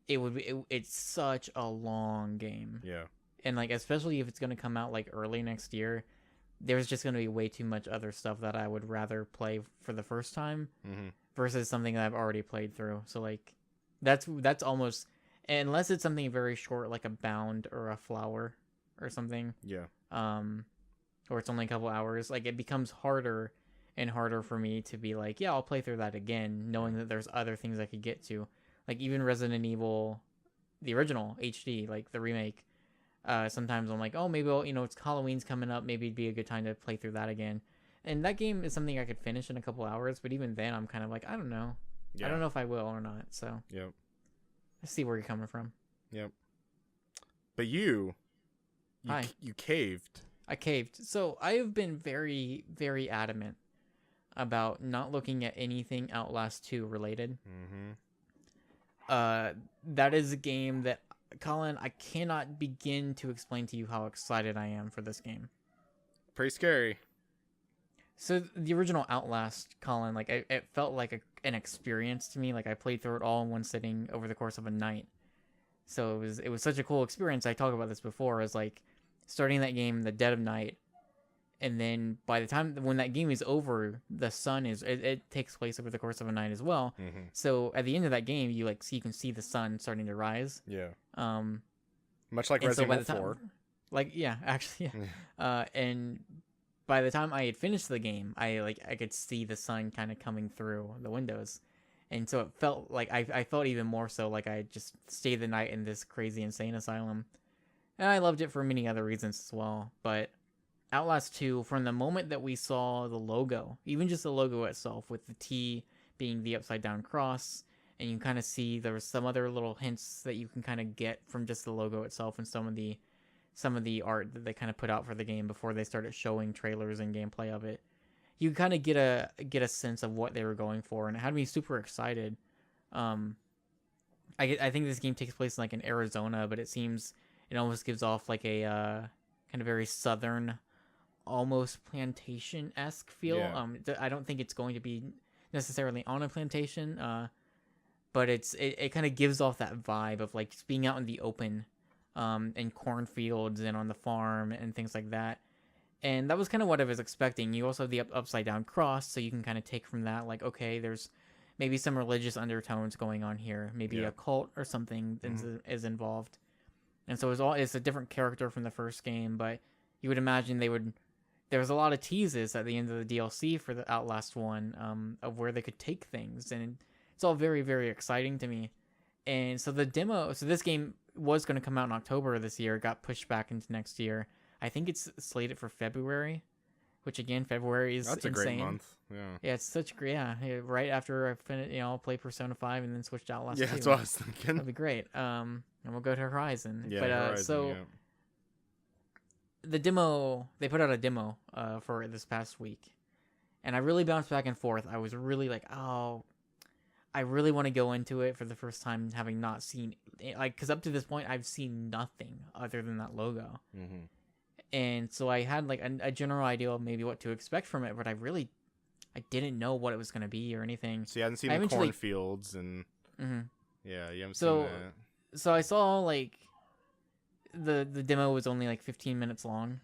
it's such a long game. Yeah. And especially if it's going to come out early next year, there's just going to be way too much other stuff that I would rather play for the first time versus something that I've already played through. So that's almost, unless it's something very short like a Bound or a Flower or something. Yeah. Or it's only a couple hours. It becomes harder and harder for me to be I'll play through that again, knowing that there's other things I could get to. Even Resident Evil, the original HD, the remake. Sometimes I'm like, oh, maybe it's Halloween's coming up. Maybe it'd be a good time to play through that again. And that game is something I could finish in a couple hours. But even then, I'm kind of I don't know. Yeah. I don't know if I will or not. So Yep. I see where you're coming from. Yep. But you Hi. you caved. I caved. So I have been very, very adamant about not looking at anything Outlast 2 related. Mm-hmm. That is a game that, Colin, I cannot begin to explain to you how excited I am for this game. Pretty scary. So the original Outlast, Colin, like it felt like an experience to me. Like I played through it all in one sitting over the course of a night. So it was such a cool experience. I talked about this before, as like starting that game in the dead of night, and then by the time when that game is over, the sun is it takes place over the course of a night as well. Mm-hmm. So at the end of that game, you can see the sun starting to rise. Yeah. Um, Much like and so Resident by the Evil time, 4. like yeah, actually, yeah. And by the time I had finished the game, I could see the sun kind of coming through the windows, and so it felt like I felt even more so like I just stayed the night in this crazy insane asylum, and I loved it for many other reasons as well. But Outlast 2, from the moment that we saw the logo, even just the logo itself, with the T being the upside down cross, and you kind of see there was some other little hints that you can kind of get from just the logo itself and some of the art that they kind of put out for the game before they started showing trailers and gameplay of it. You kind of get a sense of what they were going for, and it had me super excited. I think this game takes place like in Arizona, but it almost gives off like a kind of very southern, almost plantation-esque feel. Yeah. I don't think it's going to be necessarily on a plantation, but it kind of gives off that vibe of like just being out in the open, in cornfields and on the farm and things like that. And that was kind of what I was expecting. You also have the upside down cross, so you can kind of take from that like, okay, there's maybe some religious undertones going on here, maybe a cult or something is involved. And so it's a different character from the first game, but you would imagine there was a lot of teases at the end of the DLC for the Outlast one, of where they could take things, and it's all very, very exciting to me. And so this game was going to come out in October of this year, got pushed back into next year. I think it's slated for February, which again, February is That's a insane. great month. Yeah. Yeah, it's such great. Yeah, right after I finish, I'll play Persona 5 and then switch to Outlast 2. Yeah, that's what I was thinking. That'd be great. And we'll go to Horizon. Yeah, but Horizon, the demo, they put out a demo for this past week, and I really bounced back and forth. I was really like, oh, I really want to go into it for the first time, having not seen, like, because up to this point I've seen nothing other than that logo. Mm-hmm. And so I had like a general idea of maybe what to expect from it, but I didn't know what it was going to be or anything. So you hadn't seen the cornfields and yeah, you haven't seen that. So I saw like the demo was only like 15 minutes long,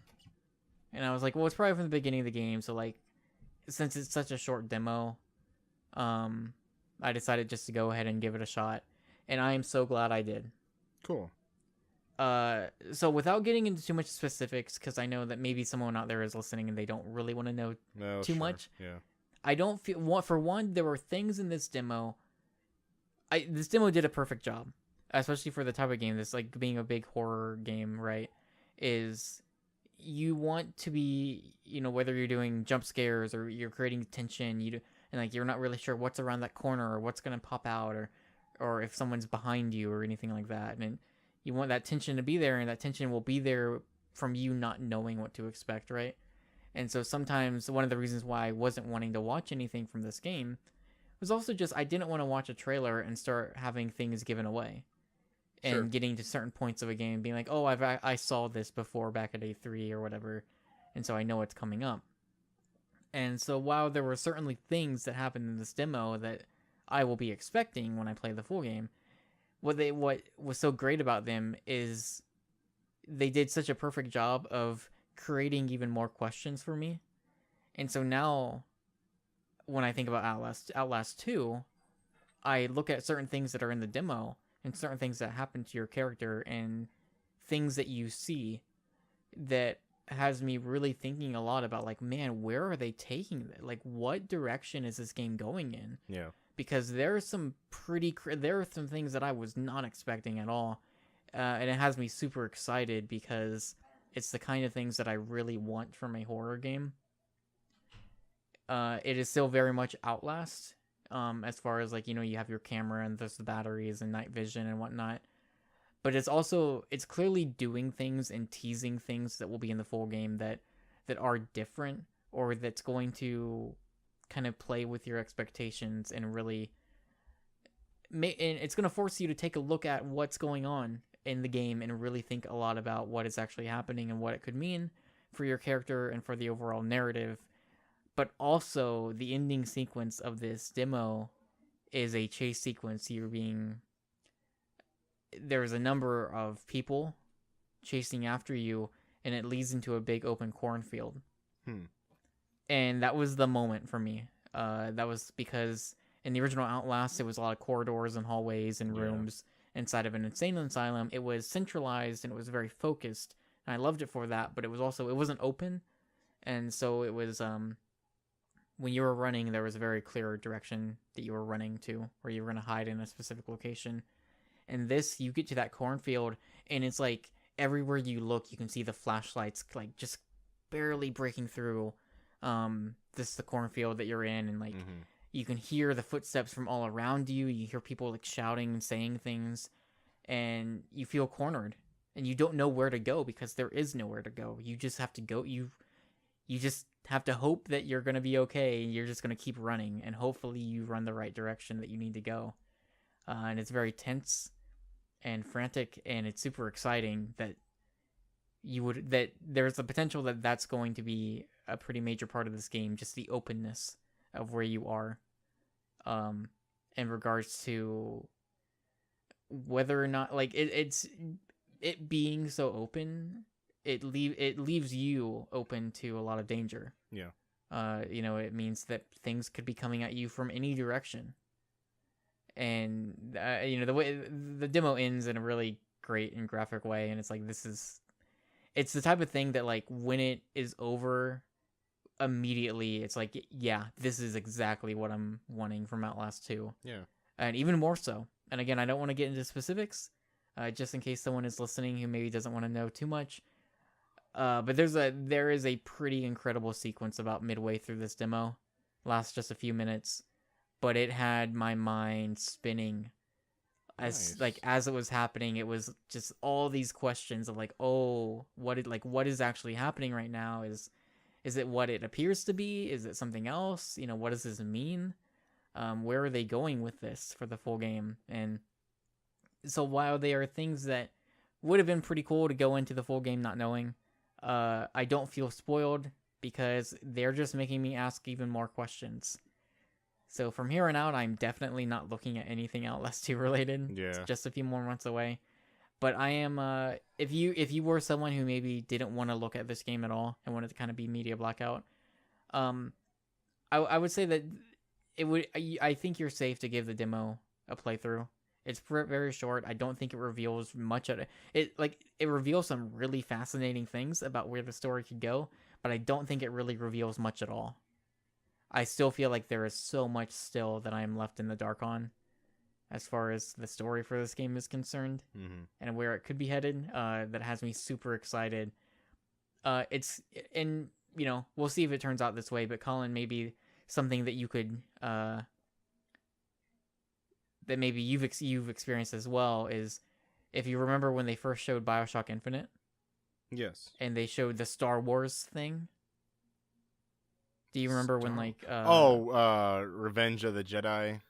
and I was like, well, it's probably from the beginning of the game. So like, since it's such a short demo, I decided just to go ahead and give it a shot, and I am so glad I did. Cool. So without getting into too much specifics, because I know that maybe someone out there is listening and they don't really want to know too much. Yeah. I don't feel, for one, there were things in this demo. This demo did a perfect job, especially for the type of game this, like being a big horror game, right? Is you want to be, whether you're doing jump scares or you're creating tension, and like you're not really sure what's around that corner or what's gonna pop out or if someone's behind you or anything like that, and you want that tension to be there, and that tension will be there from you not knowing what to expect, right? And so sometimes one of the reasons why I wasn't wanting to watch anything from this game was also just I didn't want to watch a trailer and start having things given away and getting to certain points of a game being like, oh, I saw this before back at A3 or whatever, and so I know it's coming up. And so while there were certainly things that happened in this demo that I will be expecting when I play the full game, what was so great about them is they did such a perfect job of creating even more questions for me. And so now when I think about Outlast 2, I look at certain things that are in the demo and certain things that happen to your character and things that you see that has me really thinking a lot about like, man, where are they taking it? Like, what direction is this game going in? Yeah. Because there are some things that I was not expecting at all, and it has me super excited because it's the kind of things that I really want from a horror game. It is still very much Outlast, as far as like, you have your camera and there's the batteries and night vision and whatnot. But it's clearly doing things and teasing things that will be in the full game that are different, or that's going to kind of play with your expectations and really and it's going to force you to take a look at what's going on in the game and really think a lot about what is actually happening and what it could mean for your character and for the overall narrative. But also, the ending sequence of this demo is a chase sequence. There's a number of people chasing after you, and it leads into a big open cornfield. And that was the moment for me. That was because in the original Outlast, it was a lot of corridors and hallways and rooms inside of an insane asylum. It was centralized and it was very focused, and I loved it for that. But it wasn't open, and so it was when you were running, there was a very clear direction that you were running to, where you were going to hide in a specific location. And this, you get to that cornfield, and it's like everywhere you look, you can see the flashlights like just barely breaking through the cornfield that you're in, and like you can hear the footsteps from all around you. You hear people like shouting and saying things, and you feel cornered, and you don't know where to go because there is nowhere to go. You just have to go. You just have to hope that you're going to be okay, and you're just going to keep running, and hopefully you run the right direction that you need to go. And it's very tense and frantic, and it's super exciting that there's the potential that that's going to be a pretty major part of this game, just the openness of where you are, in regards to whether or not like it being so open, it leaves you open to a lot of danger. It means that things could be coming at you from any direction. And the way the demo ends in a really great and graphic way, and it's like it's the type of thing that like when it is over, immediately it's like, yeah, this is exactly what I'm wanting from Outlast 2. And even more so. And again, I don't want to get into specifics, just in case someone is listening who maybe doesn't want to know too much. But there is a pretty incredible sequence about midway through this demo, lasts just a few minutes, but it had my mind spinning as it was happening. It was just all these questions of like, oh, what is actually happening right now? Is it what it appears to be? Is it something else? What does this mean? Where are they going with this for the full game? And so while there are things that would have been pretty cool to go into the full game not knowing, I don't feel spoiled because they're just making me ask even more questions. So from here on out, I'm definitely not looking at anything Outlast 2 related. Yeah. It's just a few more months away. But I am, if you were someone who maybe didn't want to look at this game at all and wanted to kind of be media blackout, I would say that I think you're safe to give the demo a playthrough. It's very short. I don't think it reveals much of it. It reveals some really fascinating things about where the story could go, but I don't think it really reveals much at all. I still feel like there is so much still that I am left in the dark on, as far as the story for this game is concerned, and where it could be headed. That has me super excited. We'll see if it turns out this way. But Collin, maybe something that you could that maybe you've experienced as well is, if you remember when they first showed BioShock Infinite. Yes. And they showed the Star Wars thing. Do you remember when like Revenge of the Jedi?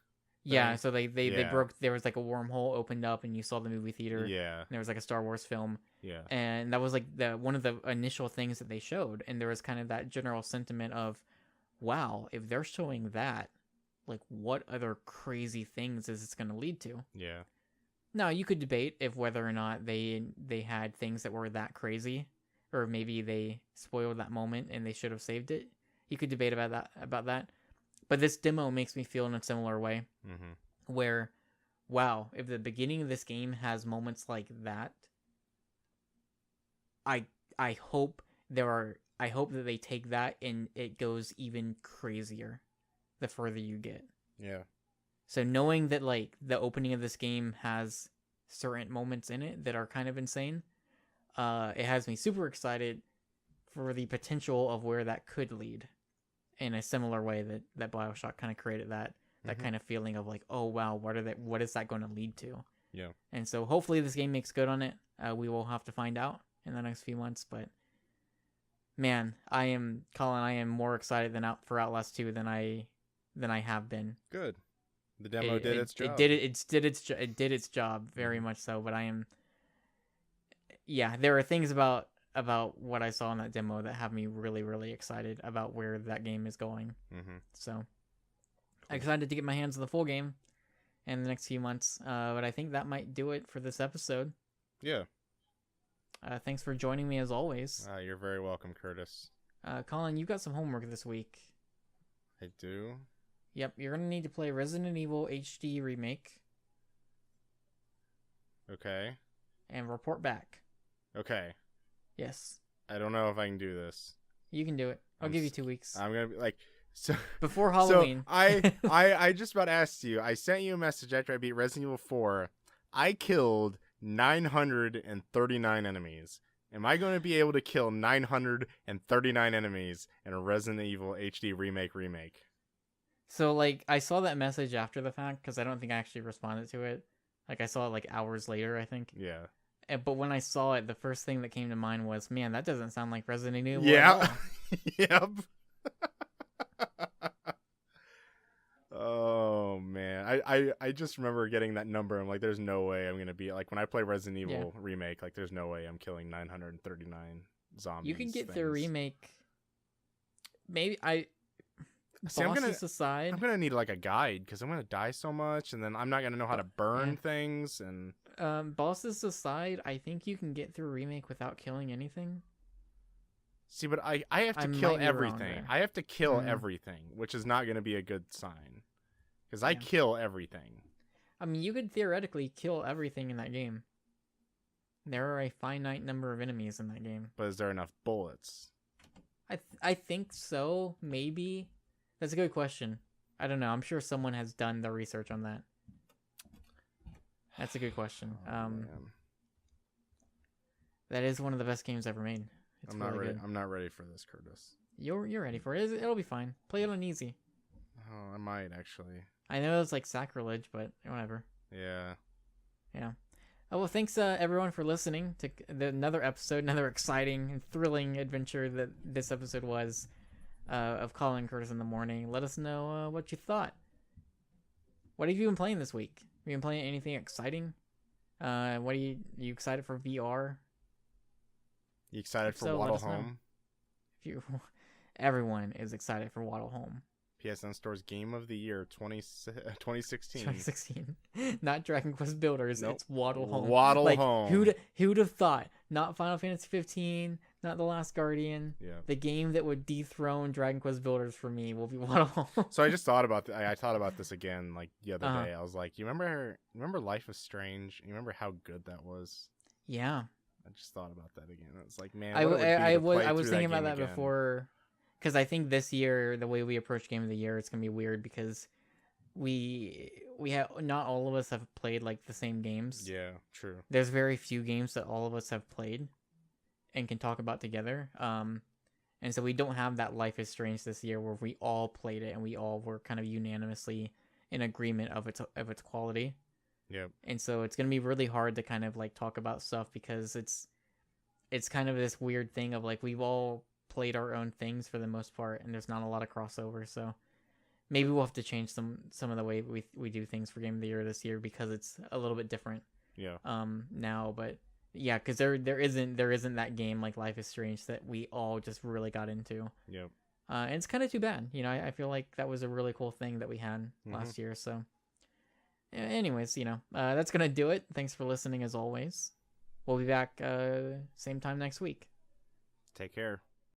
Yeah, so they broke, there was like a wormhole opened up and you saw the movie theater. Yeah. And there was like a Star Wars film. Yeah. And that was like one of the initial things that they showed, and there was kind of that general sentiment of, wow, if they're showing that, like what other crazy things is this going to lead to? Yeah. Now, you could debate if whether or not they had things that were that crazy, or maybe they spoiled that moment and they should have saved it. You could debate about that. But this demo makes me feel in a similar way, where, wow, if the beginning of this game has moments like that, I hope that they take that and it goes even crazier the further you get. Yeah. So knowing that like the opening of this game has certain moments in it that are kind of insane, it has me super excited for the potential of where that could lead, in a similar way that BioShock kind of created that. that kind of feeling of like, oh wow, what is that going to lead to? Yeah. And so hopefully this game makes good on it. We will have to find out in the next few months, but man, Collin, I am more excited for Outlast 2 than I have been. Good. The demo did its job. It did its job very much so, but there are things about what I saw in that demo that have me really, really excited about where that game is going. So I'm excited to get my hands on the full game in the next few months. But I think that might do it for this episode. Yeah. Thanks for joining me as always. You're very welcome, Curtis. Collin, you got some homework this week. I do? Yep, you're going to need to play Resident Evil HD Remake. Okay. And report back. Okay. Yes. I don't know if I can do this. You can do it. I'll give you 2 weeks. I'm going to be like... So before Halloween. So I just about asked you. I sent you a message after I beat Resident Evil 4. I killed 939 enemies. Am I going to be able to kill 939 enemies in a Resident Evil HD remake? So, like, I saw that message after the fact because I don't think I actually responded to it. Like, I saw it, like, hours later, I think. Yeah. But when I saw it, the first thing that came to mind was, man, that doesn't sound like Resident Evil Yeah. at all. Yep. Oh, man. I just remember getting that number. I'm like, there's no way I'm going to be... Like, when I play Resident Evil Remake, like, there's no way I'm killing 939 zombies. You can get the remake... Maybe See, aside. I'm gonna need like a guide because I'm gonna die so much, and then I'm not gonna know how to burn things. And bosses aside, I think you can get through remake without killing anything. See, but I have to kill everything. I have to kill everything, which is not gonna be a good sign because I kill everything. I mean, you could theoretically kill everything in that game. There are a finite number of enemies in that game. But is there enough bullets? I think so. Maybe. That's a good question. I don't know. I'm sure someone has done the research on that. That's a good question. That is one of the best games ever made. It's I'm not really ready. good. I'm not ready for this, Curtis. You're ready for it. It'll be fine. Play it on easy. Oh, I might actually. I know it's like sacrilege, but whatever. Yeah. Yeah. Oh, well, thanks everyone for listening to another episode, another exciting and thrilling adventure that this episode was. Of Collin Curtis in the Morning. Let us know what you thought. What have you been playing this week? Have you been playing anything exciting? What are you excited for VR? You excited for Waddle Home? Everyone is excited for Waddle Home. PSNStores Game of the Year 2016. 2016. Not Dragon Quest Builders. Nope. It's Waddle Home. Waddle Home. Who'd have thought? Not Final Fantasy 15. Not The Last Guardian. Yeah. The game that would dethrone Dragon Quest Builders for me will be Waddle Home. So I just thought about I thought about this again like the other day. I was like, you remember Life is Strange? You remember how good that was? Yeah. I just thought about that again. It's like, man, I was thinking about that before, because I think this year the way we approach Game of the Year, it's gonna be weird because we have not all of us have played like the same games. Yeah, true. There's very few games that all of us have played and can talk about together. And so we don't have that Life is Strange this year where we all played it and we all were kind of unanimously in agreement of its quality. Yep. And so it's gonna be really hard to kind of like talk about stuff because it's kind of this weird thing of like we've all played our own things for the most part and there's not a lot of crossover. So maybe we'll have to change some of the way we do things for Game of the Year this year because it's a little bit different. Yeah. Now, but yeah, because there isn't that game like Life is Strange that we all just really got into. Yep. And it's kind of too bad. You know, I feel like that was a really cool thing that we had last year. So anyways, that's going to do it. Thanks for listening as always. We'll be back same time next week. Take care.